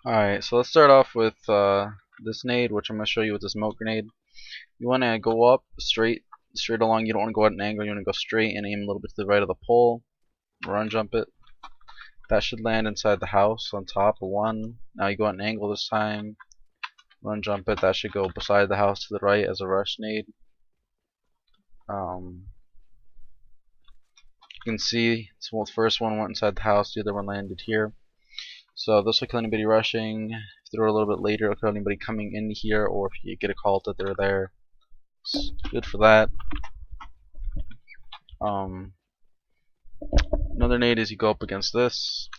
Alright, so let's start off with this nade, which I'm going to show you with the smoke grenade. You want to go up straight along. You don't want to go at an angle. You want to go straight and aim a little bit to the right of the pole. Run jump it. That should land inside the house on top of one. Now you go at an angle this time. Run jump it. That should go beside the house to the right as a rush nade. You can see the first one went inside the house. The other one landed here. So this will kill anybody rushing. If you throw it a little bit later, it'll kill anybody coming in here, or if you get a call that they're there. It's good for that. Another nade is you go up against this.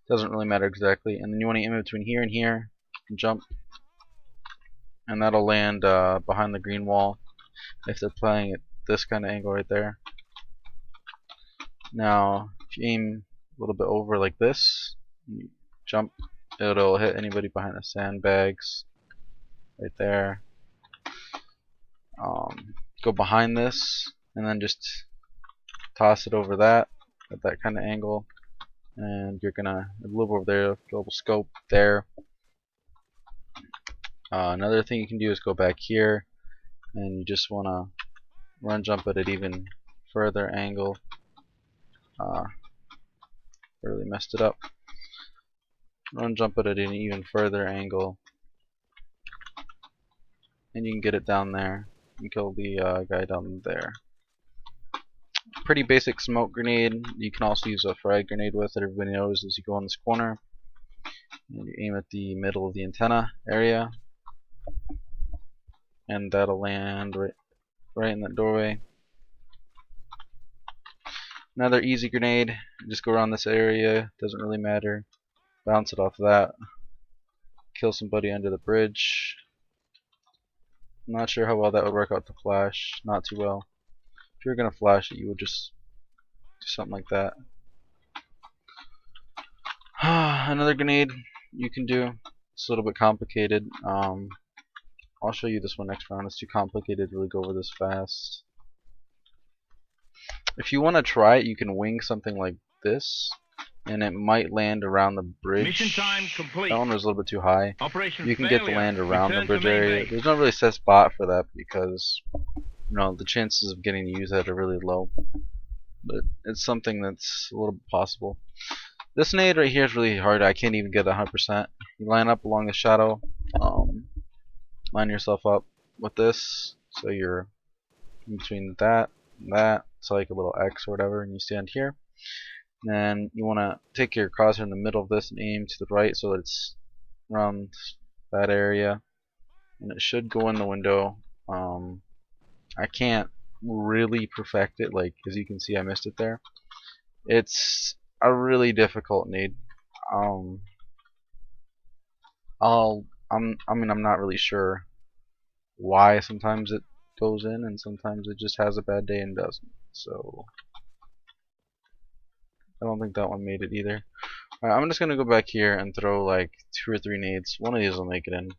Doesn't really matter exactly. And then you want to aim in between here and here. And jump. And that'll land behind the green wall if they're playing at this kind of angle right there. Now, if you aim a little bit over like this, you jump, it'll hit anybody behind the sandbags right there. Go behind this and then just toss it over that at that kind of angle, and you're gonna live over there. Global scope there. Another thing you can do is go back here, and you just wanna run jump at an even further angle. Really messed it up. Run jump at an even further angle, and you can get it down there and kill the guy down there. Pretty basic smoke grenade. You can also use a frag grenade with it. Everybody knows as you go in this corner and you aim at the middle of the antenna area, and that'll land right in that doorway. Another easy grenade. Just go around this area. Doesn't really matter. Bounce it off that. Kill somebody under the bridge. I'm not sure how well that would work out to flash. Not too well. If you're gonna flash it, you would just do something like that. Another grenade you can do. It's a little bit complicated. I'll show you this one next round. It's too complicated to really go over this fast. If you want to try it, you can wing something like this, and it might land around the bridge. Mission time complete. That one was a little bit too high. Operation You can failure. get the land around the Return bridge to main area. base. There's not really a set spot for that because the chances of getting to use that are really low. But it's something that's a little bit possible. This nade right here is really hard. I can't even get 100%. You line up along the shadow. Line yourself up with this, so you're in between that and that. It's like a little X or whatever, and you stand here. And then you want to take your crosshair in the middle of this and aim to the right so that it's around that area, and it should go in the window. I can't really perfect it, like as you can see I missed it there. It's a really difficult nade. I'm not really sure why sometimes it goes in and sometimes it just has a bad day and doesn't. So I don't think that one made it either. Alright, I'm just gonna go back here and throw like 2 or 3 nades. One of these will make it in.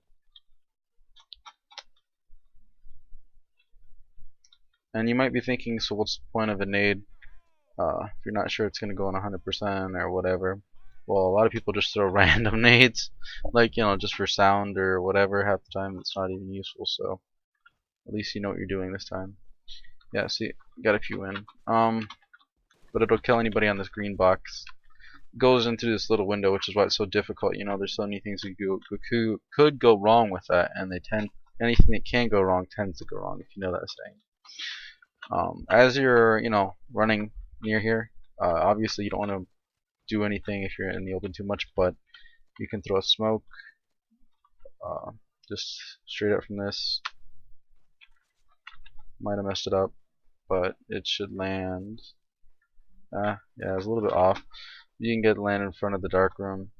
And you might be thinking, so what's the point of a nade if you're not sure it's gonna go in 100% or whatever? Well, a lot of people just throw random nades, like just for sound or whatever. Half the time it's not even useful, so at least you know what you're doing this time. Yeah, see, got a few in. But it'll kill anybody on this green box. It goes into this little window, which is why it's so difficult. There's so many things that could go wrong with that, and anything that can go wrong tends to go wrong, if you know that saying. As you're running near here, obviously you don't want to do anything if you're in the open too much, but you can throw a smoke just straight up from this. Might have messed it up, but it should land. Yeah, it's a little bit off. You can get it land in front of the dark room.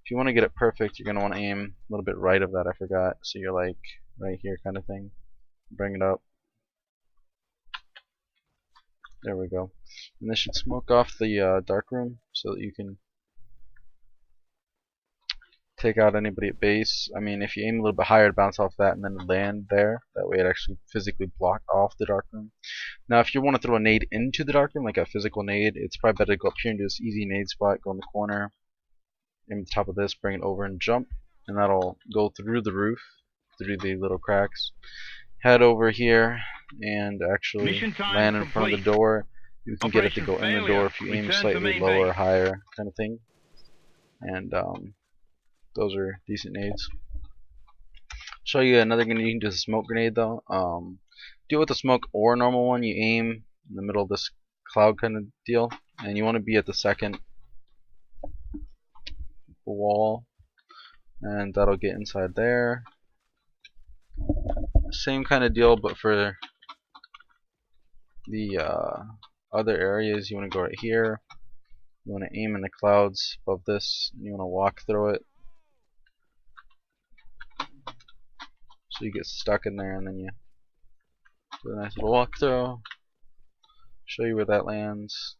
If you want to get it perfect, you're going to want to aim a little bit right of that, I forgot. So you're like right here kind of thing. Bring it up. There we go. And this should smoke off the dark room so that you can take out anybody at base. I mean, if you aim a little bit higher to bounce off that and then land there, that way it actually physically blocked off the dark room. Now, if you want to throw a nade into the dark room, like a physical nade, it's probably better to go up here and do this easy nade spot, go in the corner, aim at the top of this, bring it over and jump, and that'll go through the roof, through the little cracks. Head over here and actually land in front of the door. You can get it to go in the door if you aim slightly lower or higher, kind of thing. And those are decent nades. Show you another grenade. You can do a smoke grenade though. Do it with a smoke or a normal one. You aim in the middle of this cloud kind of deal, and you want to be at the second wall, and that'll get inside there. Same kind of deal, but for the other areas, you want to go right here. You want to aim in the clouds above this, and you want to walk through it. So you get stuck in there, and then you do a nice little walkthrough. Show you where that lands.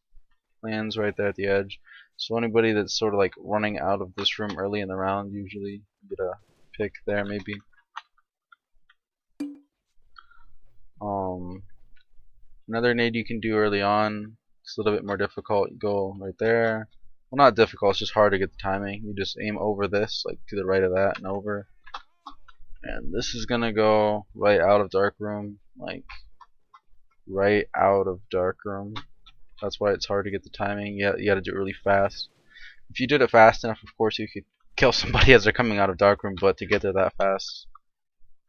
Lands right there at the edge. So anybody that's sort of like running out of this room early in the round, usually get a pick there maybe. Another nade you can do early on. It's a little bit more difficult. You go right there. Well, not difficult. It's just hard to get the timing. You just aim over this, like to the right of that, and over. And this is gonna go right out of dark room, like right out of dark room. That's why it's hard to get the timing. You gotta do it really fast. If you did it fast enough, of course you could kill somebody as they're coming out of dark room, but to get there that fast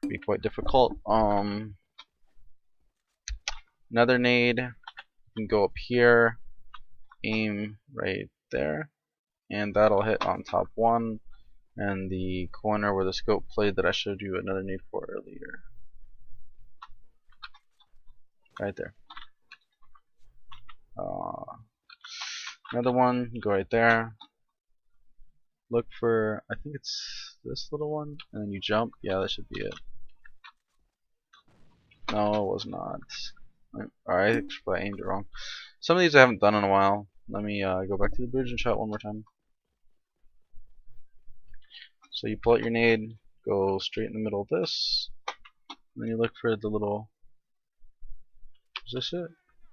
would be quite difficult. Another nade, you can go up here, aim right there, and that'll hit on top one, and the corner where the scope played that I showed you another nade for earlier. Right there. Another one, go right there. Look for, I think it's this little one, and then you jump. Yeah, that should be it. No, it was not. Alright, I aimed it wrong. Some of these I haven't done in a while. Let me go back to the bridge and shot one more time. So you pull out your nade, go straight in the middle of this, and then you look for the little. Is this it?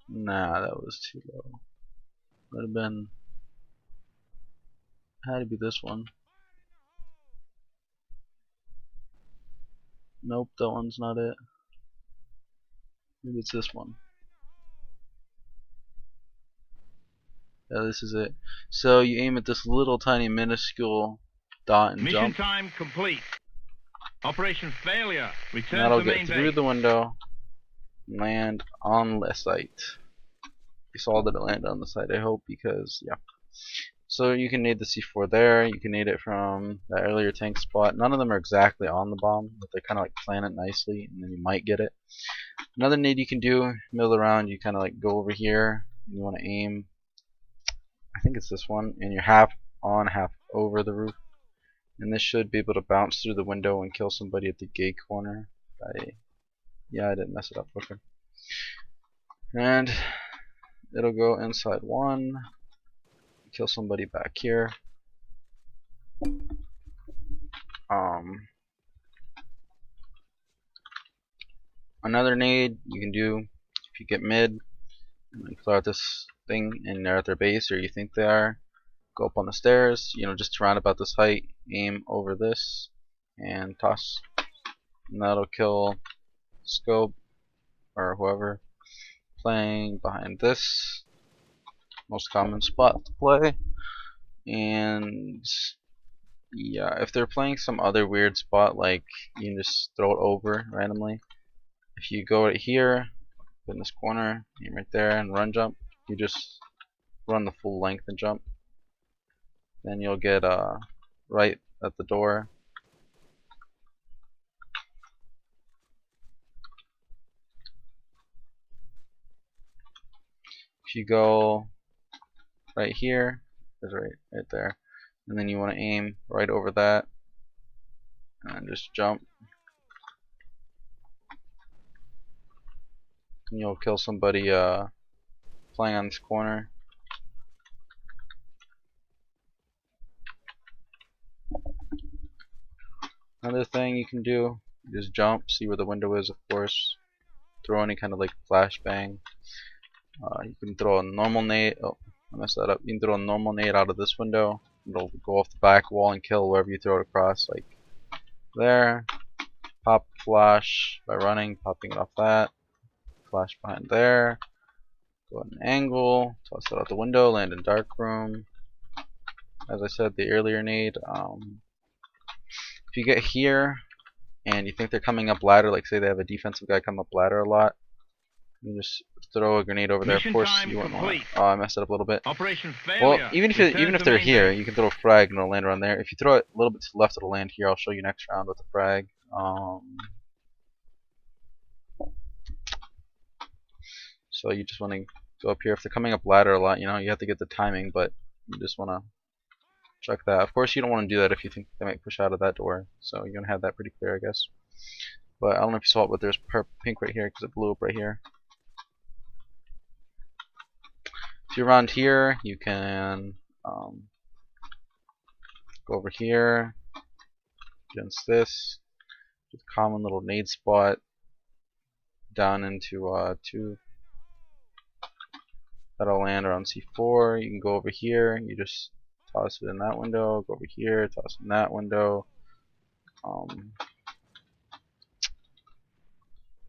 Nah, that was too low. Would have been. Had to be this one. Nope, that one's not it. Maybe it's this one. Yeah, this is it. So you aim at this little tiny minuscule dot and Mission jump. time complete. Operation failure. Return That'll to the get main through base. the window and land on the site. You saw that it landed on the site, I hope, because yeah. So you can nade the C4 there. You can nade it from that earlier tank spot. None of them are exactly on the bomb, but they kind of like plan it nicely, and then you might get it. Another nade you can do, middle of the round, you kind of like go over here. And you want to aim. I think it's this one, and you're half on, half over the roof. And this should be able to bounce through the window and kill somebody at the gate corner. Yeah, I didn't mess it up. Okay. And it'll go inside one. Kill somebody back here. Another nade you can do if you get mid and then clear out this thing and they're at their base, or you think they are. Go up on the stairs, just around about this height, aim over this, and toss. And that'll kill scope or whoever playing behind this most common spot to play. And yeah, if they're playing some other weird spot, like you can just throw it over randomly. If you go right here in this corner, aim right there and run jump, you just run the full length and jump. Then you'll get right at the door. If you go right here, is right there, and then you want to aim right over that and just jump, and you'll kill somebody playing on this corner. Another thing you can do is jump, see where the window is, of course. Throw any kind of like flashbang. You can throw a normal nade. Oh, I messed that up. You can throw a normal nade out of this window, it'll go off the back wall and kill wherever you throw it across. Like there. Pop flash by running, popping it off that. Flash behind there. Go at an angle. Toss it out the window. Land in dark room. As I said, the earlier nade. If you get here and you think they're coming up ladder, like say they have a defensive guy come up ladder a lot, you just throw a grenade over there. Of course, you wouldn't want to. Oh, I messed it up a little bit. Operation Well, failure. even if they're here, you can throw a frag and it'll land around there. If you throw it a little bit to the left, it'll land here. I'll show you next round with the frag. So you just want to go up here. If they're coming up ladder a lot, you know, you have to get the timing, but you just want to check that. Of course, you don't want to do that if you think they might push out of that door. So you're going to have that pretty clear, I guess. But I don't know if you saw it, but there's pink right here because it blew up right here. If you're around here, you can go over here against this. Just common little nade spot down into 2. That'll land around C4. You can go over here. You just toss it in that window. Go over here. Toss it in that window.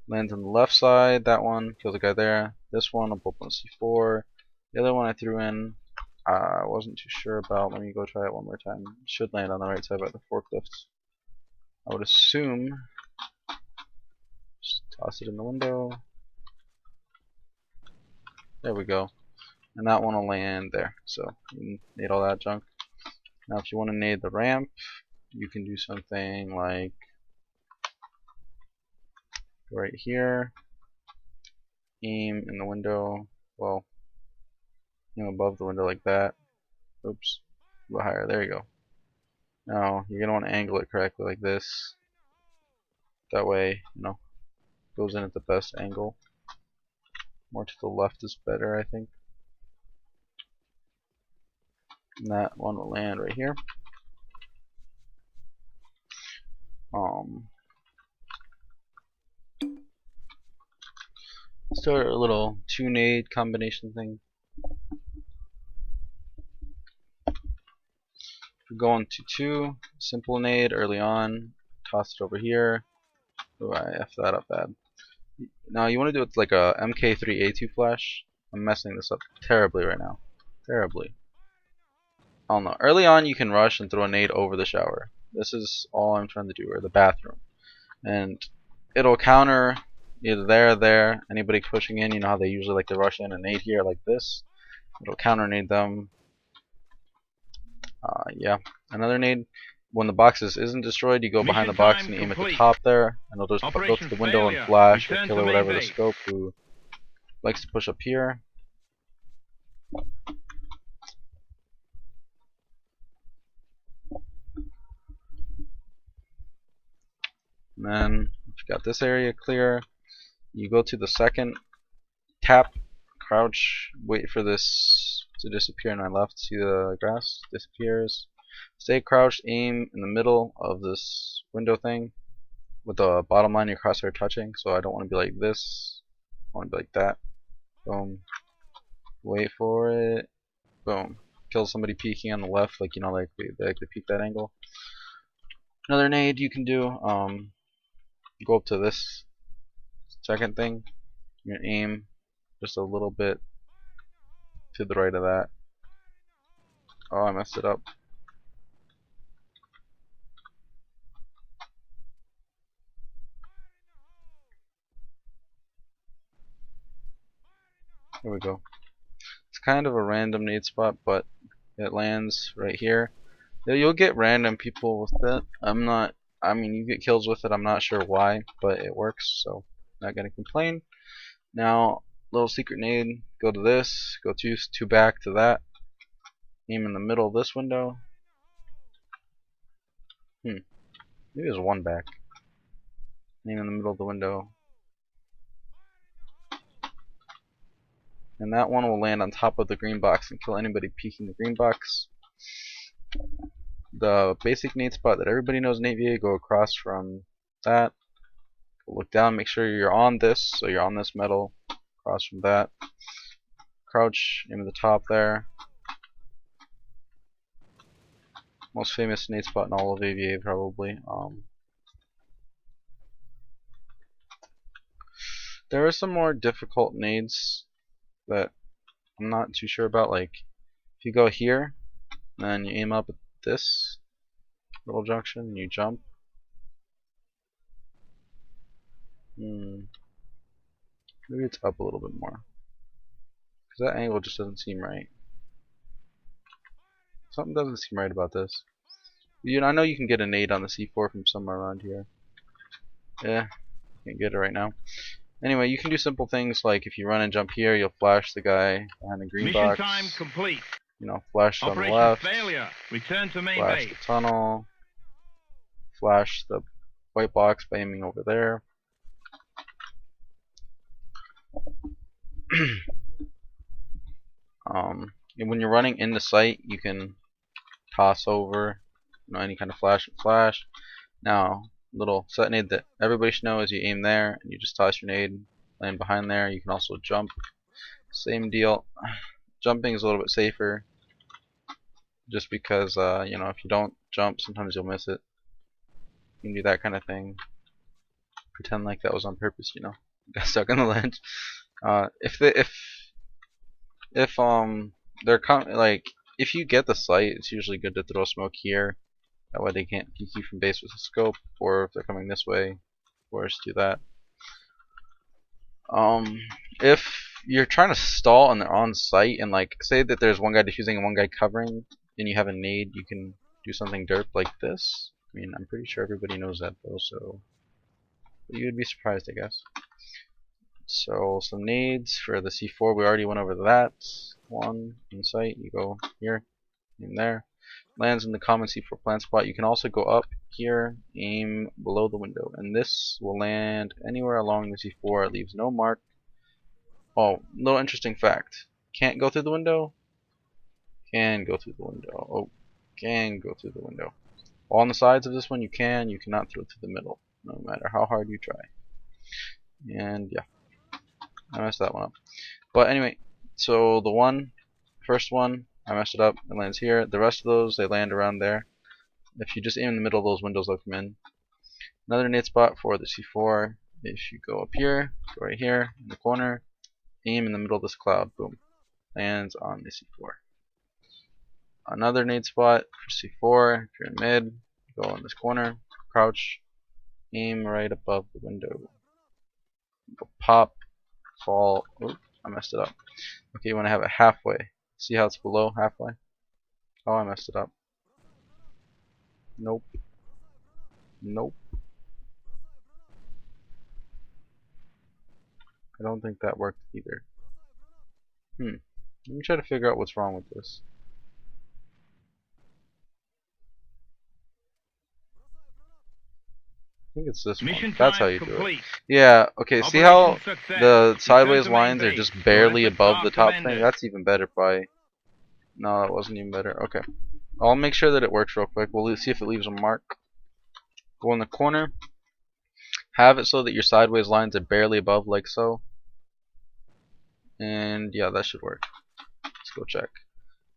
Lands on the left side. That one kills the guy there. This one will pop on C4. The other one I threw in, I wasn't too sure about. Let me go try it one more time. It should land on the right side by the forklifts. I would assume. Just toss it in the window. There we go. And that one will land there. So you can nade all that junk. Now if you want to nade the ramp, you can do something like right here. Aim in the window. Well, aim above the window like that. Oops. A little higher. There you go. Now you're going to want to angle it correctly like this. That way, you know, goes in at the best angle. More to the left is better, I think. And that one will land right here. Start a little 2 nade combination thing. We're going to 2 simple nade early on. Toss it over here. Oh, I effed that up bad. Now you want to do it like a MK3A2 flash. I'm messing this up terribly right now. Terribly. I don't know. Early on you can rush and throw a nade over the shower. This is all I'm trying to do, or the bathroom. And it'll counter either there or there. Anybody pushing in, you know how they usually like to rush in and nade here like this. It'll counter nade them. Yeah. Another nade. When the box isn't destroyed, you go behind the box and aim at the top there, and it'll just go to the window and flash or kill or whatever the scope who likes to push up here. And then if you got this area clear, you go to the second, tap, crouch, wait for this to disappear on my left. See the grass disappears. Stay crouched, aim in the middle of this window thing with the bottom line of your crosshair touching. So I don't want to be like this. I want to be like that. Boom. Wait for it. Boom. Kill somebody peeking on the left, like, you know, like they like to peek that angle. Another nade you can do. Go up to this second thing. You're gonna aim just a little bit to the right of that. Oh, I messed it up. Here we go. It's kind of a random nade spot, but it lands right here. You'll get random people with it. I mean, you get kills with it. I'm not sure why, but it works, so not gonna complain. Now, little secret nade. Go to this. Go two back to that. Aim in the middle of this window. Maybe there's 1 back. Aim in the middle of the window. And that one will land on top of the green box and kill anybody peeking the green box. The basic nade spot that everybody knows in 8v8, go across from that. Look down, make sure you're on this, so you're on this metal. Across from that. Crouch, aim at the top there. Most famous nade spot in all of AVA probably. There are some more difficult nades that I'm not too sure about. Like if you go here, then you aim up at this little junction, and you jump. Maybe it's up a little bit more, because that angle just doesn't seem right. Something doesn't seem right about this. I know you can get a nade on the C4 from somewhere around here. Yeah, can't get it right now. Anyway, you can do simple things like if you run and jump here, you'll flash the guy behind the green Mission box. time complete. Flash on the Operation left. failure. Return to main Flash base. the tunnel. Flash the white box by aiming over there. And when you're running in the sight, you can toss over, any kind of flash. Now, little set nade that everybody should know is you aim there and you just toss your nade, land behind there. You can also jump. Same deal. Jumping is a little bit safer, just because if you don't jump, sometimes you'll miss it. You can do that kind of thing. Pretend like that was on purpose, got stuck on the ledge. If they're if you get the sight, it's usually good to throw smoke here. That way they can't peek you from base with a scope, or if they're coming this way, of course, do that. If you're trying to stall and they're on site, and say that there's one guy defusing and one guy covering, and you have a nade, you can do something derp like this. I mean, I'm pretty sure everybody knows that though, so you'd be surprised, I guess. So some nades for the C4, we already went over that. One in sight, you go here, aim there. Lands in the common C4 plant spot. You can also go up here, aim below the window, and this will land anywhere along the C4. It leaves no mark. Oh, little interesting fact. Can't go through the window. Can go through the window. Oh, can go through the window. On the sides of this one you can. You cannot through to the middle, no matter how hard you try. And yeah, I messed that one up. But anyway, so the first one, I messed it up. It lands here. The rest of those, they land around there. If you just aim in the middle of those windows, they'll come in. Another nade spot for the C4. If you go up here, go right here in the corner, aim in the middle of this cloud, boom, lands on the C4. Another nade spot for C4. If you're in mid, go in this corner, crouch, aim right above the window. Go pop, fall. Oops, I messed it up. Okay, you want to have it halfway. See how it's below halfway? Oh, I messed it up. Nope. Nope. I don't think that worked either. Let me try to figure out what's wrong with this. I think it's this one. That's how you do it. Yeah, okay, see how the sideways lines are just barely above the top thing? That's even better by... No, that wasn't even better. Okay. I'll make sure that it works real quick. We'll see if it leaves a mark. Go in the corner. Have it so that your sideways lines are barely above, like so. And yeah, that should work. Let's go check.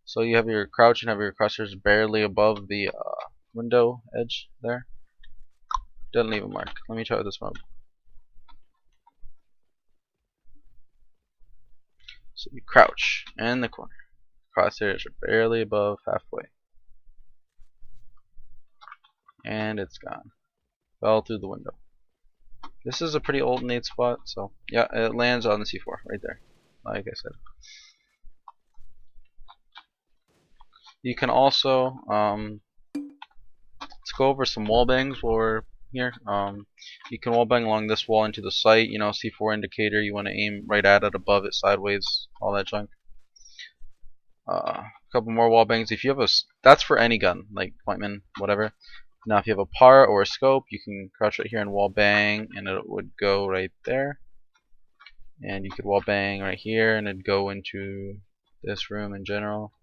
So you have your crouch and have your crosshairs barely above the window edge there. Doesn't leave a mark. Let me try this mode. So you crouch in the corner. Crosshairs are barely above halfway. And it's gone. Fell through the window. This is a pretty old nade spot, so yeah, it lands on the C4 right there, like I said. You can also let's go over some wallbangs while we're here. You can wallbang along this wall into the sight. C4 indicator. You want to aim right at it, above it, sideways, all that junk. A couple more wallbangs. If you have that's for any gun, like pointman, whatever. Now, if you have a PAR or a scope, you can crouch right here and wallbang, and it would go right there. And you could wallbang right here, and it'd go into this room in general.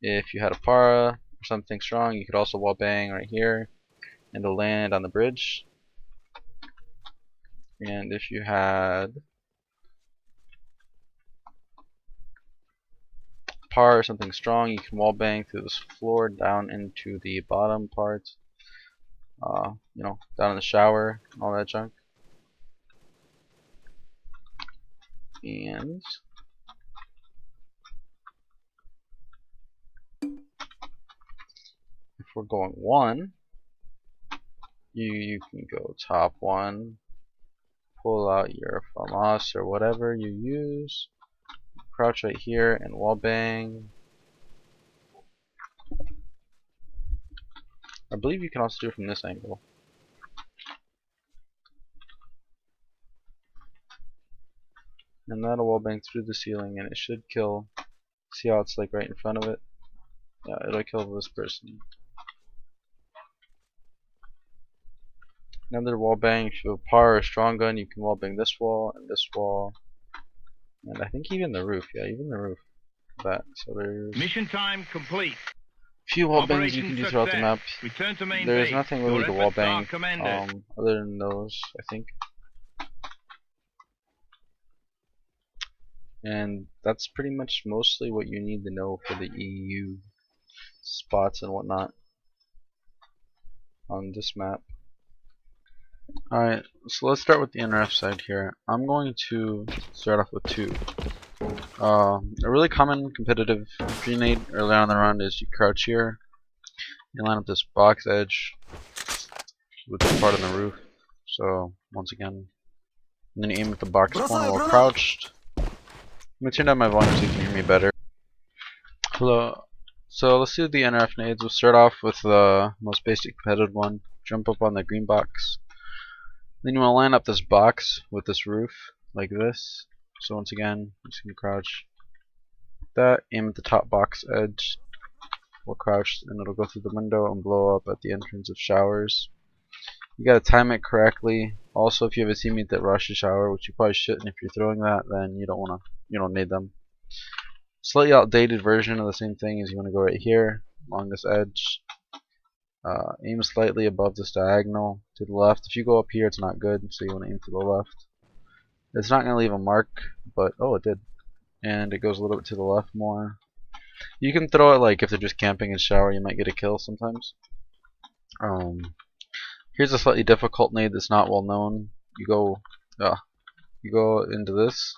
If you had a para or something strong, you could also wallbang right here, and it'll land on the bridge. And if you had par or something strong, you can wall bang through this floor down into the bottom part. You know, down in the shower, all that junk. And if we're going one, you can go top one, pull out your FAMAS or whatever you use, crouch right here and wall bang. I believe you can also do it from this angle. And that'll wall bang through the ceiling and it should kill. See how it's like right in front of it? Yeah, it'll kill this person. Another wall bang, if you have a par or strong gun, you can wall bang this wall and this wall. And I think even the roof, yeah, even the roof. That. So there's Mission time complete. a few wall bangs you Operation can do throughout the map. Return to main There's base. nothing Your really to wall efforts are bang commended. other than those, I think. And that's pretty much mostly what you need to know for the EU spots and whatnot on this map. Alright, so let's start with the NRF side here. I'm going to start off with two. A really common competitive grenade early on in the round is you crouch here, you line up this box edge with this part on the roof. So once again, and then you aim at the box corner while crouched. I'm gonna turn down my volume so you can hear me better. Hello. So let's do the NRF nades. We'll start off with the most basic competitive one. Jump up on the green box. Then you want to line up this box with this roof like this. So once again, you just can crouch that, aim at the top box edge while crouched, and it'll go through the window and blow up at the entrance of showers. You gotta time it correctly. Also, if you have a teammate that rushes shower, which you probably shouldn't if you're throwing that, then you don't need them. Slightly outdated version of the same thing is you want to go right here along this edge. Aim slightly above this diagonal to the left. If you go up here, it's not good, so you want to aim to the left. It's not going to leave a mark, but oh, it did. And it goes a little bit to the left more. You can throw it like if they're just camping in shower, you might get a kill sometimes. Here's a slightly difficult nade that's not well known. You go into this,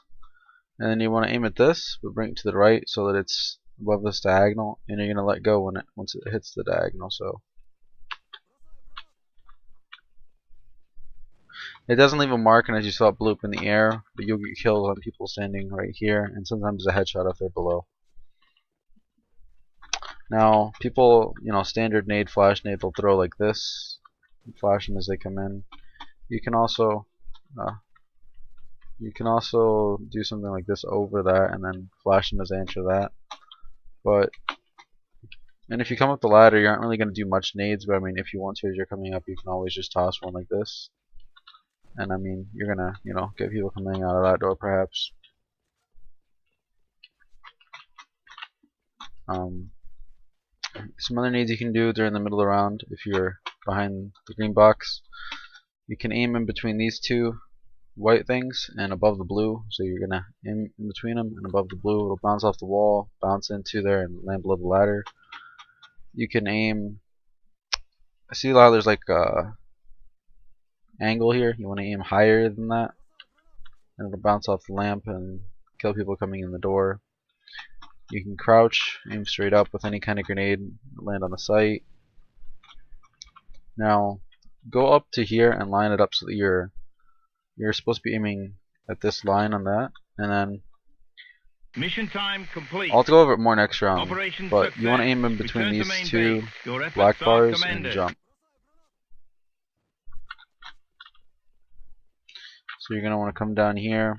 and then you want to aim at this, but bring it to the right so that it's above this diagonal, and you're gonna let go once it hits the diagonal. So it doesn't leave a mark, and as you saw it blew up in the air, but you'll get kills on people standing right here, and sometimes a headshot if they're below. Now, people, standard nade, flash nade, they'll throw like this, flash them as they come in. You can also do something like this over that, and then flash them as they enter that. And if you come up the ladder, you aren't really going to do much nades, but I mean, if you want to, as you're coming up, you can always just toss one like this. And I mean, you're gonna, get people coming out of that door, perhaps. Some other nades you can do during the middle of the round, if you're behind the green box, you can aim in between these two white things and above the blue. So you're gonna aim in between them and above the blue. It'll bounce off the wall, bounce into there, and land below the ladder. You can aim. I see a lot. There's like a angle here. You want to aim higher than that, and it'll bounce off the lamp and kill people coming in the door. You can crouch, aim straight up with any kind of grenade, land on the site. Now, go up to here and line it up so that you're supposed to be aiming at this line on that, and then Mission time complete. I'll go over it more next round. Operation But success. you want to aim in between Return to these main two base. Your efforts black are bars and commended. jump. So you're gonna want to come down here,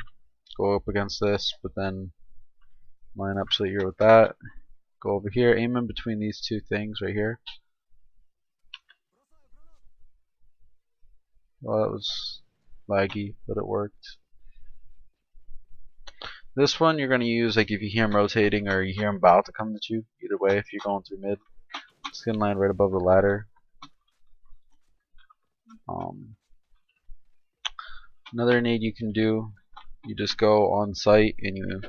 go up against this, but then line up so that you're with that. Go over here, aim in between these two things right here. Well, that was laggy, but it worked. This one you're going to use like if you hear him rotating or you hear him about to come at you. Either way, if you're going through mid, it's going to land right above the ladder. Another nade you can do, you just go on site and you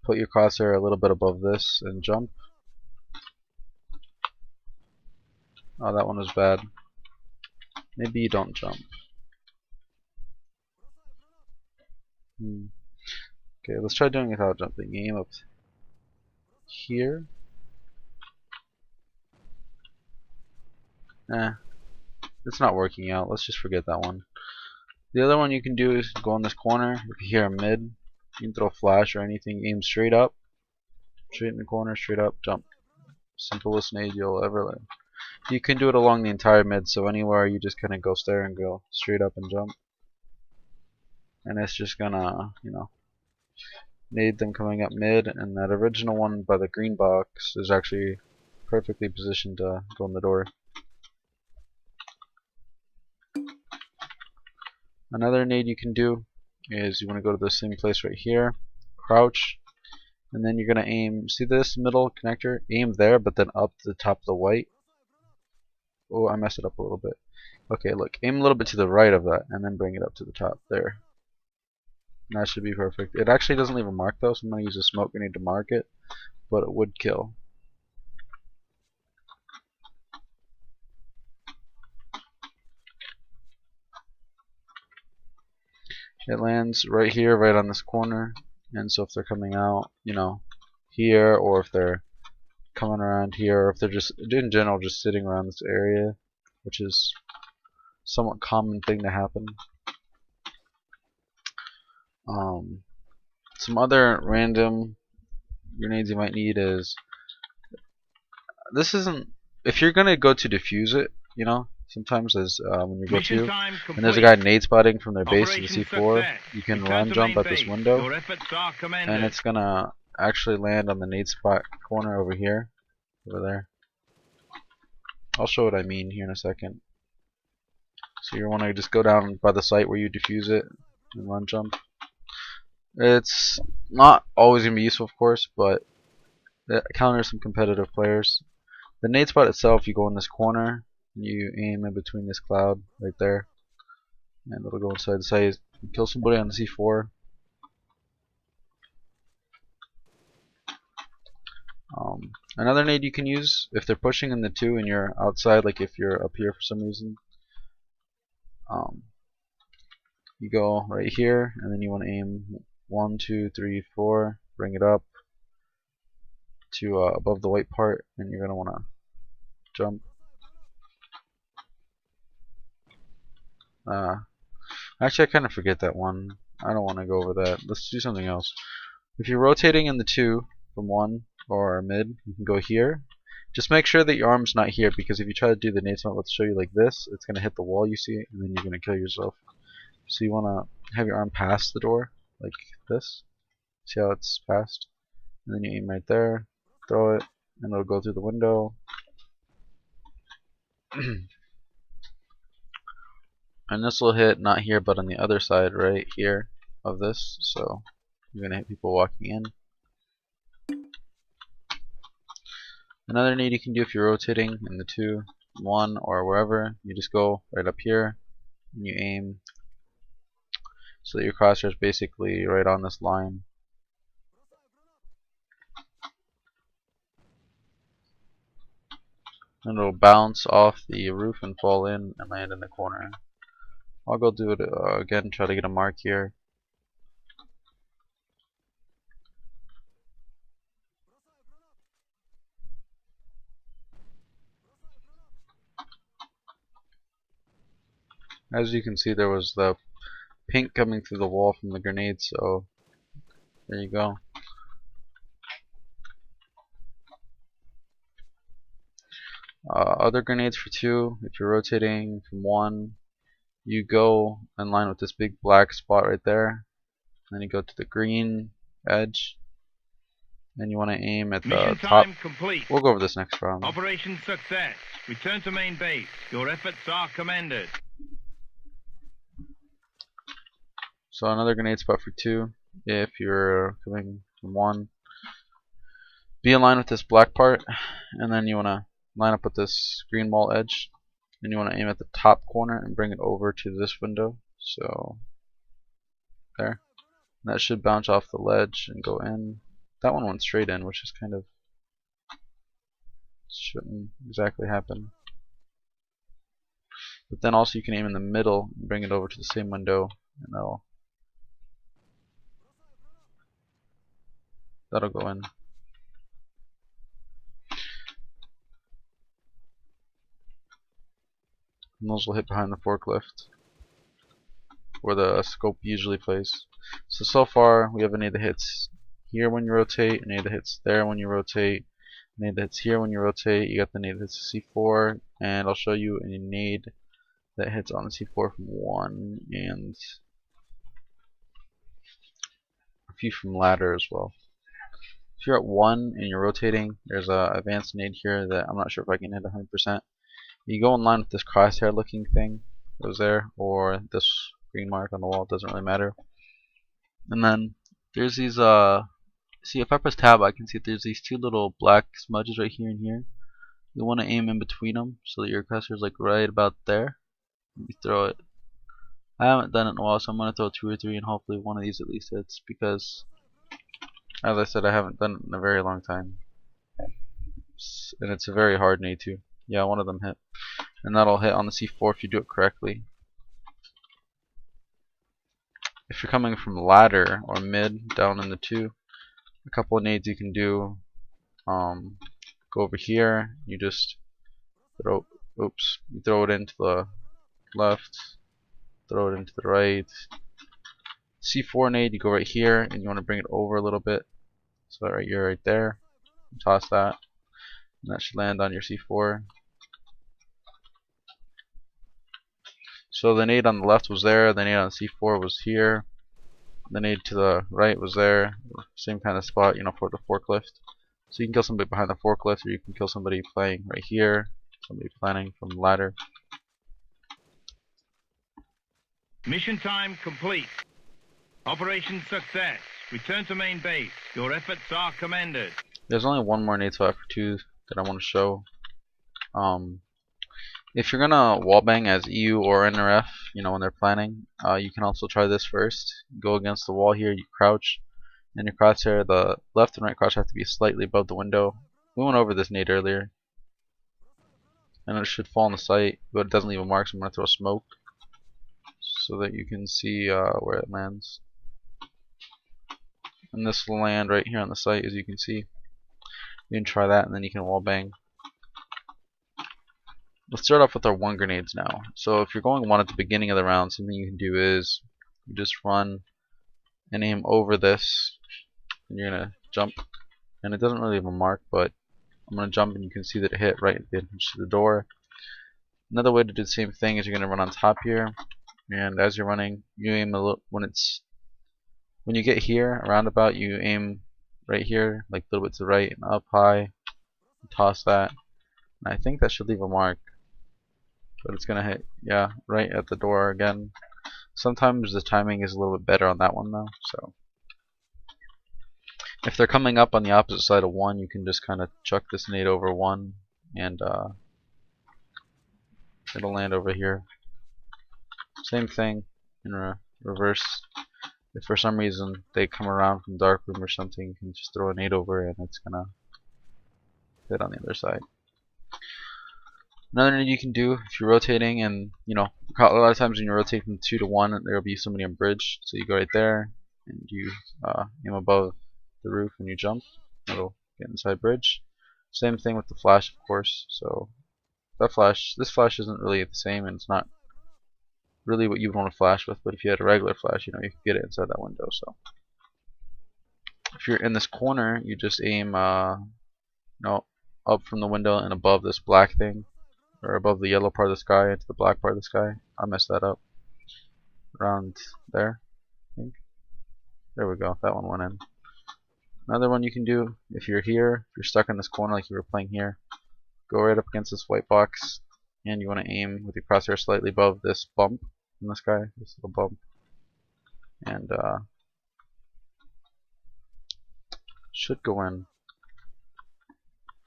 put your crosshair a little bit above this and jump. Oh, that one was bad. Maybe you don't jump. Okay, let's try doing it without jumping. Aim up here. It's not working out. Let's just forget that one. The other one you can do is go in this corner. If you hear a mid, you can throw a flash or anything. Aim straight up, straight in the corner, straight up, jump. Simplest nade you'll ever learn. You can do it along the entire mid, so anywhere you just kind of go there and go straight up and jump. And it's just gonna, nade them coming up mid, and that original one by the green box is actually perfectly positioned to go in the door. Another nade you can do is you want to go to the same place right here, crouch, and then you're going to aim, see this middle connector? Aim there, but then up to the top of the white. Oh, I messed it up a little bit. Okay, look, aim a little bit to the right of that, and then bring it up to the top there. And that should be perfect. It actually doesn't leave a mark though, so I'm going to use a smoke grenade to mark it, but it would kill. It lands right here, right on this corner, and so if they're coming out, here, or if they're coming around here, or if they're just, in general, just sitting around this area, which is somewhat common thing to happen. Some other random grenades you might need is, this isn't, if you're gonna go to defuse it, sometimes as when you go to, and there's a guy nade spotting from their base to the C4, you can run jump at this window, and it's gonna actually land on the nade spot corner over here, over there. I'll show what I mean here in a second. So you want to just go down by the site where you defuse it and run jump. It's not always gonna be useful, of course, but it counters some competitive players. The nade spot itself, you go in this corner, and you aim in between this cloud right there, and it'll go inside the site. You kill somebody on the C4. Another nade you can use if they're pushing in the 2 and you're outside, like if you're up here for some reason. You go right here, and then you want to aim 1, 2, 3, 4, bring it up to above the white part, and you're gonna want to jump. Actually, I kind of forget that one. I don't want to go over that. Let's do something else. If you're rotating in the 2 from 1 or mid, you can go here. Just make sure that your arm's not here, because if you try to do the nade spot, let's show you like this, it's going to hit the wall you see, and then you're going to kill yourself. So you want to have your arm past the door, like this. See how it's past? And then you aim right there, throw it, and it'll go through the window. And this will hit not here, but on the other side right here of this. So you're going to hit people walking in. Another nade you can do if you're rotating in the 2, 1, or wherever, you just go right up here and you aim so that your crosshair is basically right on this line. And it'll bounce off the roof and fall in and land in the corner. I'll go do it again, try to get a mark here. As you can see, there was the pink coming through the wall from the grenade, so there you go. Other grenades for 2, if you're rotating from 1, you go in line with this big black spot right there. Then you go to the green edge, and you want to aim at the top. Complete. We'll go over this next round. Operation success. Return to main base. Your efforts are commended. So another grenade spot for 2, if you're coming from 1. Be in line with this black part, and then you want to line up with this green wall edge, and you want to aim at the top corner and bring it over to this window. So there. And that should bounce off the ledge and go in. That one went straight in, which is kind of shouldn't exactly happen. But then also you can aim in the middle and bring it over to the same window, and that'll go in. And those will hit behind the forklift, where the scope usually plays. So far we have a nade that hits here when you rotate, a nade that hits there when you rotate, a nade that hits here when you rotate. You got the nade that hits the C4, and I'll show you a nade that hits on the C4 from 1 and a few from ladder as well. If you're at 1 and you're rotating, there's a advanced nade here that I'm not sure if I can hit 100%. You go in line with this crosshair looking thing that was there, or this green mark on the wall, it doesn't really matter. And then there's these see, if I press tab I can see there's these two little black smudges right here and here. You want to aim in between them so that your cursor is like right about there. You throw it. I haven't done it in a while, so I'm going to throw 2 or 3 and hopefully one of these at least hits, because as I said, I haven't done it in a very long time. And it's a very hard nade too. Yeah, one of them hit. And that'll hit on the C4 if you do it correctly. If you're coming from ladder or mid down in the 2, a couple of nades you can do. Go over here, you just throw, you throw it into the left, throw it into the right. C4 nade, you go right here and you want to bring it over a little bit, so that you're right there. Toss that, and that should land on your C4. So the nade on the left was there, the nade on C4 was here, the nade to the right was there, same kind of spot, you know, for the forklift. So you can kill somebody behind the forklift, or you can kill somebody playing right here, somebody planning from the ladder. Mission time complete. Operation success. Return to main base. Your efforts are commended. There's only one more nade spot for 2 that I want to show. If you're gonna wallbang as EU or NRF, you know, when they're planning, you can also try this first. Go against the wall here, you crouch, and your crosshair, the left and right cross have to be slightly above the window. We went over this nade earlier, and it should fall on the sight, but it doesn't leave a mark, so I'm gonna throw smoke so that you can see where it lands. And this will land right here on the sight, as you can see. You can try that, and then you can wallbang. Let's start off with our 1 grenades now. So if you're going 1 at the beginning of the round, something you can do is you just run and aim over this, and you're gonna jump, and it doesn't really have a mark, but I'm gonna jump and you can see that it hit right at the entrance to the door. Another way to do the same thing is you're gonna run on top here, and as you're running, you aim a little when you get here, around about, you aim right here, like a little bit to the right and up high, and toss that. And I think that should leave a mark, but it's gonna hit, yeah, right at the door again. Sometimes the timing is a little bit better on that one though. So if they're coming up on the opposite side of 1, you can just kind of chuck this nade over 1, and it'll land over here. Same thing in reverse. If for some reason they come around from dark room or something, you can just throw a nade over and it's gonna hit on the other side. Another nade you can do if you're rotating, and you know, a lot of times when you're rotating from 2 to 1, there will be somebody on bridge. So you go right there and you aim above the roof and you jump. It'll get inside bridge. Same thing with the flash, of course. So that flash, this flash isn't really the same, and it's not really what you would want to flash with. But if you had a regular flash, you know, you could get it inside that window. So if you're in this corner, you just aim, no, up from the window and above this black thing, or above the yellow part of the sky into the black part of the sky. I messed that up. Around there, I think. There we go. That one went in. Another one you can do, if you're here, if you're stuck in this corner like you were playing here, go right up against this white box, and you want to aim with your crosshair slightly above this bump in the sky, this little bump, and should go in.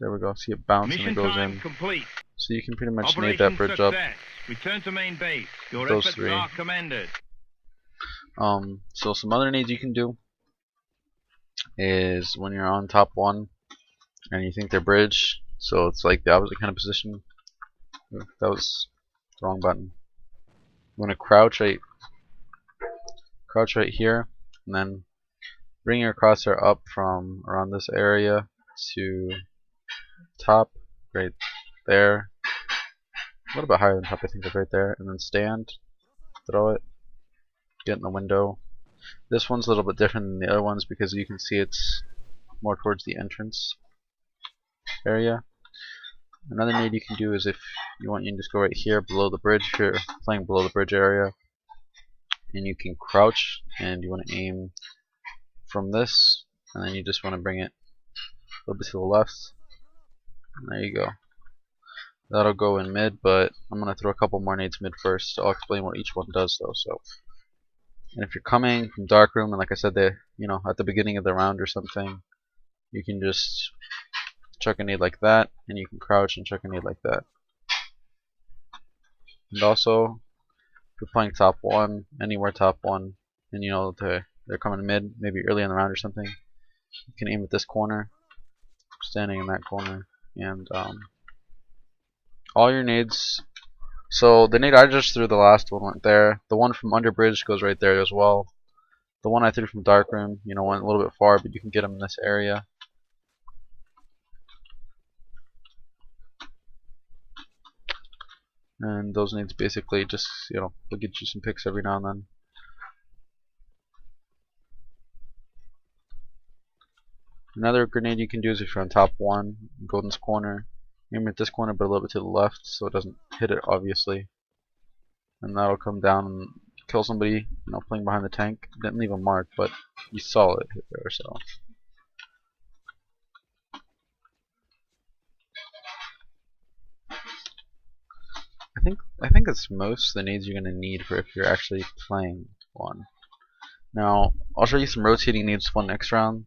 There we go. See it bounce and it goes in. Complete. So you can pretty much Operation nade that bridge success. up. Return to main base. Your Those efforts 3. are commended. So some other nades you can do is when you're on top one and you think they're bridge, so it's like the opposite kind of position. That was the wrong button. You want to crouch right here, and then bring your crosshair up from around this area to top, right there. A little bit higher than top, I think, is right there, and then stand, throw it, get in the window. This one's a little bit different than the other ones because you can see it's more towards the entrance area. Another nade you can do is if you want, you can just go right here below the bridge, if you're playing below the bridge area, and you can crouch and you want to aim from this, and then you just want to bring it a little bit to the left, and there you go. That'll go in mid, but I'm going to throw a couple more nades mid first. I'll explain what each one does though. So, and if you're coming from dark room, and like I said, at the beginning of the round or something, you can just chuck a nade like that, and you can crouch and chuck a nade like that. And also, if you're playing top one, anywhere top one, and they're coming mid, maybe early in the round or something, you can aim at this corner, standing in that corner, and all your nades. So the nade I just threw, the last one went there. The one from under bridge goes right there as well. The one I threw from dark room, went a little bit far, but you can get them in this area. And those nades basically just, they'll get you some picks every now and then. Another grenade you can do is if you're on top one, go in this corner, aim at this corner but a little bit to the left so it doesn't hit it obviously. And that'll come down and kill somebody, playing behind the tank. Didn't leave a mark, but you saw it hit there, so. I think that's most of the nades you're gonna need for if you're actually playing one. Now, I'll show you some rotating nades one next round.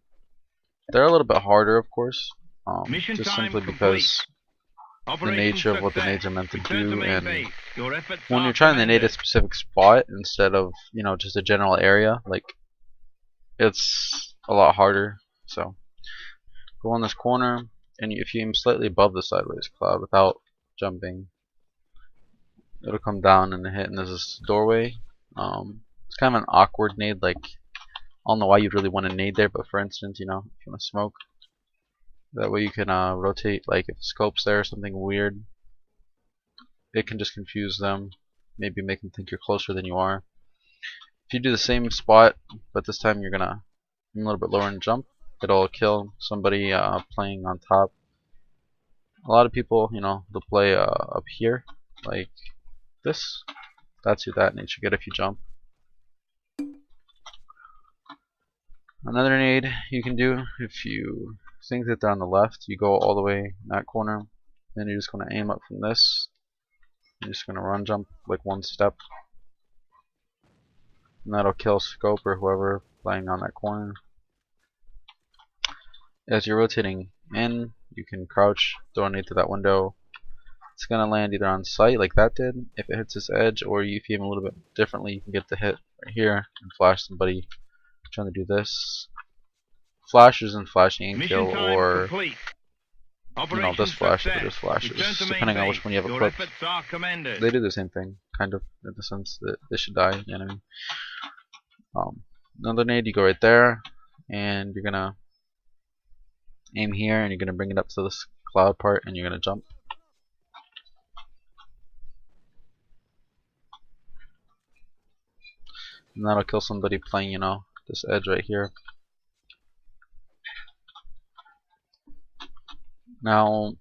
They're a little bit harder, of course, just simply because the nature of what the nades are meant to do, and when you're trying to nade a specific spot instead of just a general area, like, it's a lot harder. So go on this corner, and if you aim slightly above the sideways cloud without jumping, it'll come down and hit, and there's this doorway. It's kind of an awkward nade, like, I don't know why you'd really want to nade there, but for instance, if you want to smoke, that way you can rotate, like if the scope's there or something weird, it can just confuse them, maybe make them think you're closer than you are. If you do the same spot, but this time you're gonna aim a little bit lower and jump, it'll kill somebody playing on top. A lot of people, they'll play up here, like this. That's who that nade should get if you jump. Another nade you can do, if you think that they're on the left, you go all the way in that corner, then you're just going to aim up from this. You're just going to run jump like one step, and that'll kill scope or whoever playing on that corner. As you're rotating in, you can crouch, throw a nade to that window. It's going to land either on sight like that did, if it hits this edge, or if you aim a little bit differently, you can get the hit right here and flash somebody trying to do this. Flash isn't flashing and kill, or this flash if it just flashes, depending on which one you have equipped. They do the same thing, kind of, in the sense that they should die, the enemy. Another nade, you go right there, and you're gonna aim here, and you're gonna bring it up to this cloud part, and you're gonna jump. And that'll kill somebody playing, this edge right here. Now,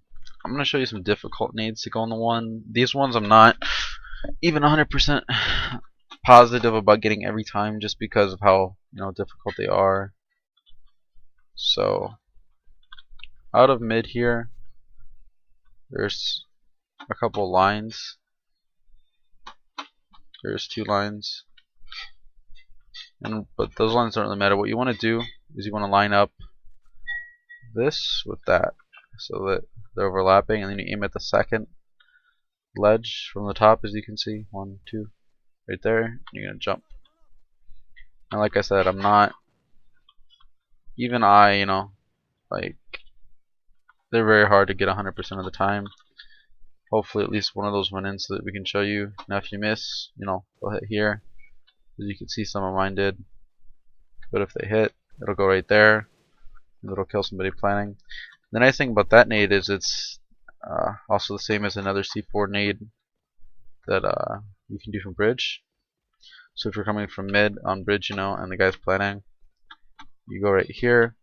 I'm going to show you some difficult nades to go on the one. These ones I'm not even 100% positive about getting every time, just because of how difficult they are. So, out of mid here, there's a couple lines. There's 2 lines. But those lines don't really matter. What you want to do is you want to line up this with that, so that they're overlapping, and then you aim at the second ledge from the top, as you can see. 1, 2, right there, and you're gonna jump. And like I said, I'm not even I, like, they're very hard to get 100% of the time. Hopefully at least one of those went in so that we can show you. Now if you miss, they'll hit here. As you can see, some of mine did. But if they hit, it'll go right there. And it'll kill somebody planning. The nice thing about that nade is it's also the same as another C4 nade that you can do from bridge. So if you're coming from mid on bridge, and the guy's planning, you go right here,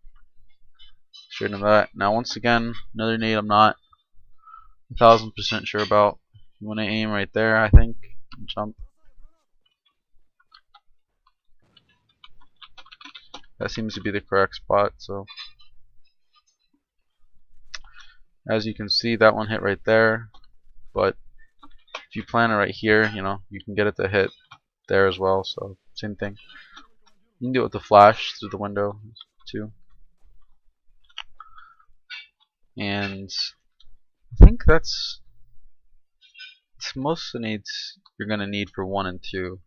straight into that. Now once again, another nade I'm not 1000% sure about. You want to aim right there, I think, and jump. That seems to be the correct spot. So as you can see, that one hit right there. But if you plan it right here, you can get it to hit there as well. So same thing. You can do it with the flash through the window too. And I think that's most of the nades you're gonna need for 1 and 2.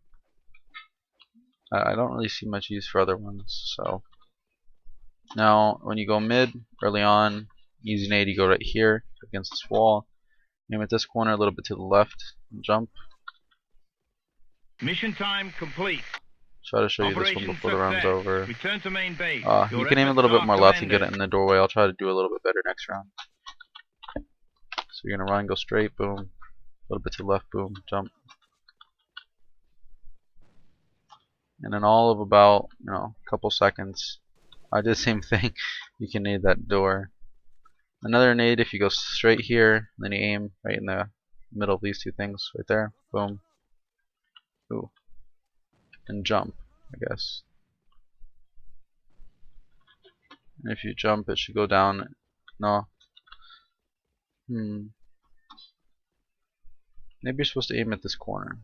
I don't really see much use for other ones. So now when you go mid early on, easy nade, you go right here against this wall. Aim at this corner a little bit to the left and jump. Mission time complete. Try to show you this one before the round's over. Return to main base. You can aim a little bit more left and get it in the doorway. I'll try to do a little bit better next round. So you're gonna run, go straight, boom. A little bit to the left, boom, jump. And in all of about, a couple seconds, I did the same thing. You can nade that door. Another nade if you go straight here, then you aim right in the middle of these two things right there, boom. Ooh. And jump, I guess. And if you jump, it should go down. No. Maybe you're supposed to aim at this corner.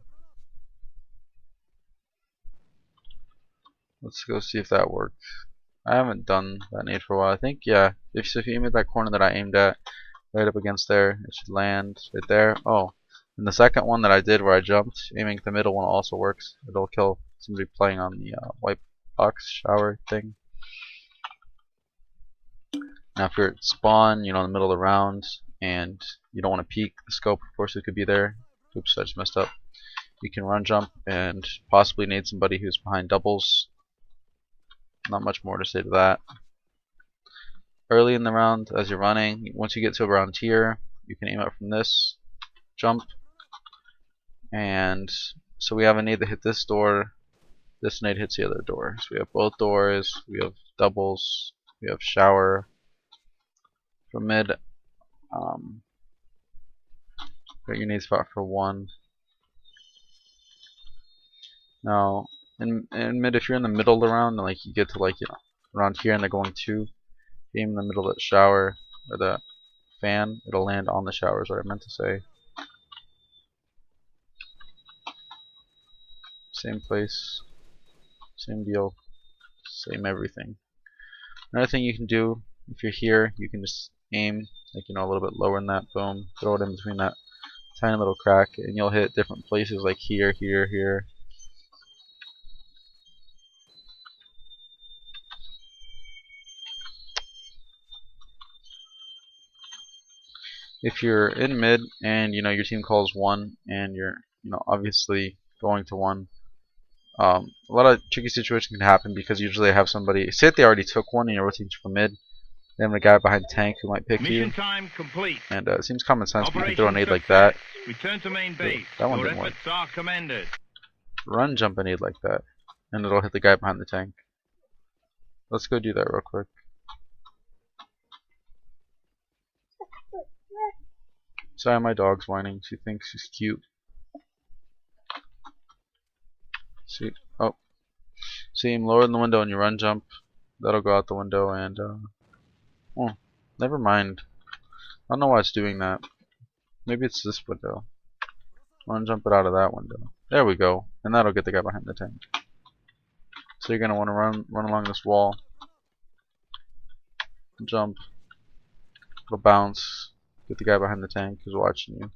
Let's go see if that worked. I haven't done that nade for a while. I think, yeah. If you aim at that corner that I aimed at, right up against there, it should land right there. Oh. And the second one that I did where I jumped, aiming at the middle one also works. It'll kill somebody playing on the white box shower thing. Now if you're at spawn, in the middle of the round, and you don't want to peek the scope, of course it could be there. Oops, I just messed up. You can run jump and possibly nade somebody who's behind doubles. Not much more to say to that. Early in the round, as you're running, once you get to around here, you can aim up from this, jump, and so we have a nade that hit this door. This nade hits the other door. So we have both doors. We have doubles. We have shower. From mid, got your nade spot for 1. Now, in mid, if you're in the middle of the round, like you get to around here and they're going 2, aim in the middle of the shower or the fan, it'll land on the shower is what I meant to say. Same place, same deal, same everything. Another thing you can do, if you're here, you can just aim a little bit lower than that, boom, throw it in between that tiny little crack, and you'll hit different places like here, here, here. If you're in mid and your team calls 1 and you're obviously going to 1, a lot of tricky situations can happen because usually they have somebody, say if they already took 1 and you're rotating from mid, they have a guy behind the tank who might pick you. Time complete. And it seems common sense, but you can throw a nade like success. that. Return to main base. That one Your didn't work. efforts are commended. Run jump a nade like that, and it'll hit the guy behind the tank. Let's go do that real quick. Sorry, my dog's whining. She thinks she's cute. See, oh, see him lower in the window and you run jump. That'll go out the window and oh, never mind. I don't know why it's doing that. Maybe it's this window. Run jump it out of that window. There we go, and that'll get the guy behind the tank. So you're gonna want to run along this wall, jump, go bounce. Get the guy behind the tank who's watching you.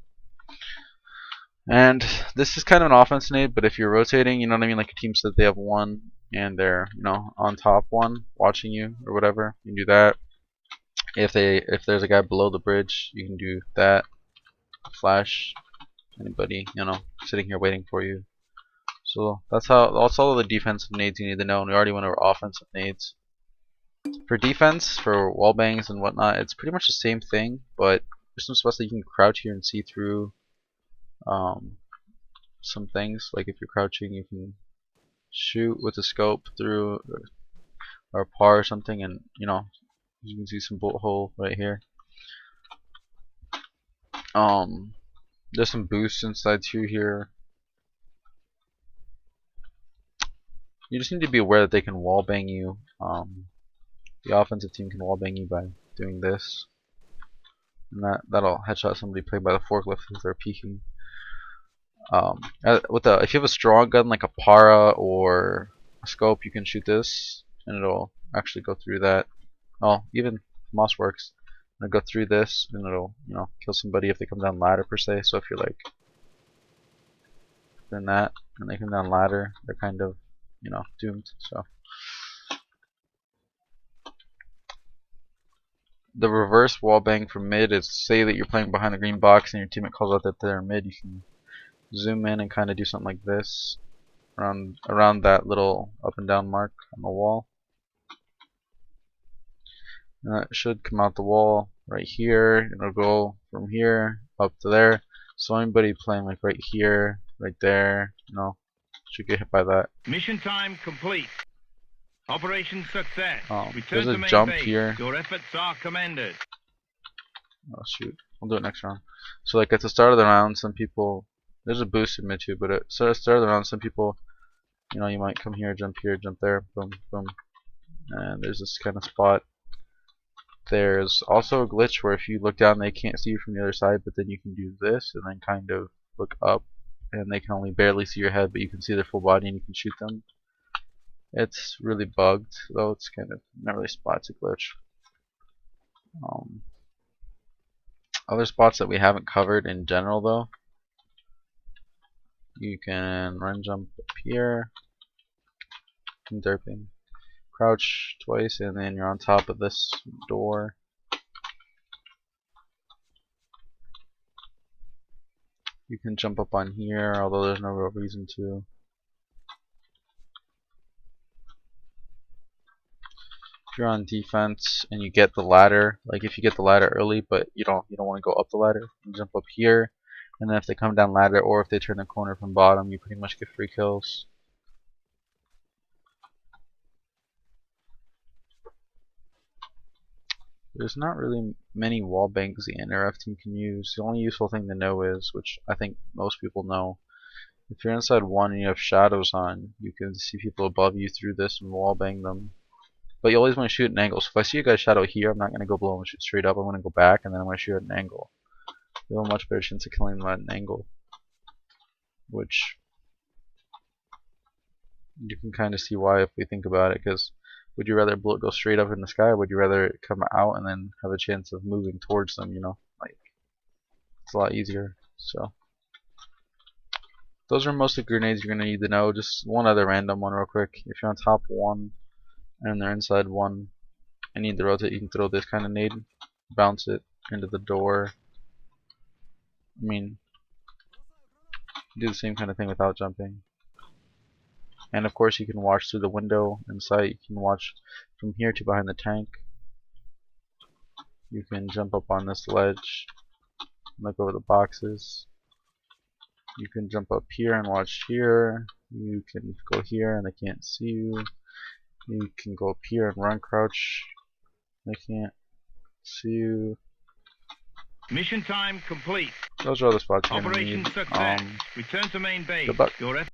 And this is kind of an offense nade, but if you're rotating, you know what I mean, like a team said they have one and they're, you know, on top one watching you or whatever, you can do that. If there's a guy below the bridge, you can do that. Flash anybody, you know, sitting here waiting for you. So that's all the defensive nades you need to know, and we already went over offensive nades. For defense, for wallbangs and whatnot, it's pretty much the same thing, but there's some spots that you can crouch here and see through some things. Like if you're crouching, you can shoot with a scope through or a par or something, and you know you can see some bullet hole right here. There's some boosts inside too here. You just need to be aware that they can wallbang you. The offensive team can wallbang you by doing this, and that'll headshot somebody playing by the forklift if they're peeking. If you have a strong gun like a para or a scope, you can shoot this, and it'll actually go through that. Oh, even Moss works. It'll go through this, and it'll, you know, kill somebody if they come down ladder per se. So if you're like doing that, and they come down ladder, they're kind of, you know, doomed. So the reverse wallbang from mid is, say that you're playing behind the green box and your teammate calls out that they're mid, you can zoom in and kind of do something like this around that little up and down mark on the wall. And that should come out the wall right here. It'll go from here up to there. So anybody playing like right here, right there, you know, should get hit by that. Mission time complete. Operation success. There's Return to a main jump base. here. Your efforts are commended. Oh shoot, we'll do it next round. So like at the start of the round, some people, there's a boost in mid too, but at the start of the round, some people, you know, you might come here, jump there, boom, boom, and there's this kind of spot. There's also a glitch where if you look down, they can't see you from the other side, but then you can do this and then kind of look up, and they can only barely see your head, but you can see their full body and you can shoot them. It's really bugged, though. It's kind of not really spot, it's a glitch. Other spots that we haven't covered in general, though, you can run jump up here, derping, crouch twice, and then you're on top of this door. You can jump up on here, although there's no real reason to. If you're on defense and you get the ladder, like if you get the ladder early, but you don't want to go up the ladder, you jump up here, and then if they come down ladder or if they turn the corner from bottom, you pretty much get free kills. There's not really many wall bangs the NRF team can use. The only useful thing to know is, which I think most people know, if you're inside one and you have shadows on, you can see people above you through this and wall bang them. But you always want to shoot at an angle. So if I see a guy's shadow here, I'm not going to go below and shoot straight up. I'm going to go back and then I'm going to shoot at an angle. You have a much better chance of killing them at an angle, which you can kind of see why if we think about it. Because would you rather a bullet go straight up in the sky, or would you rather it come out and then have a chance of moving towards them? You know, like it's a lot easier. So those are mostly grenades you're going to need to know. Just one other random one real quick. If you're on top one and they're inside one and need to rotate, you can throw this kind of nade, bounce it into the door. I mean, do the same kind of thing without jumping. And of course you can watch through the window in sight. You can watch from here to behind the tank. You can jump up on this ledge, look over the boxes. You can jump up here and watch here. You can go here and they can't see you. You can go up here and run crouch. They can't see you. Mission time complete. Those are all the spots you're going to Operation need. success. Return to main base. Good luck. Your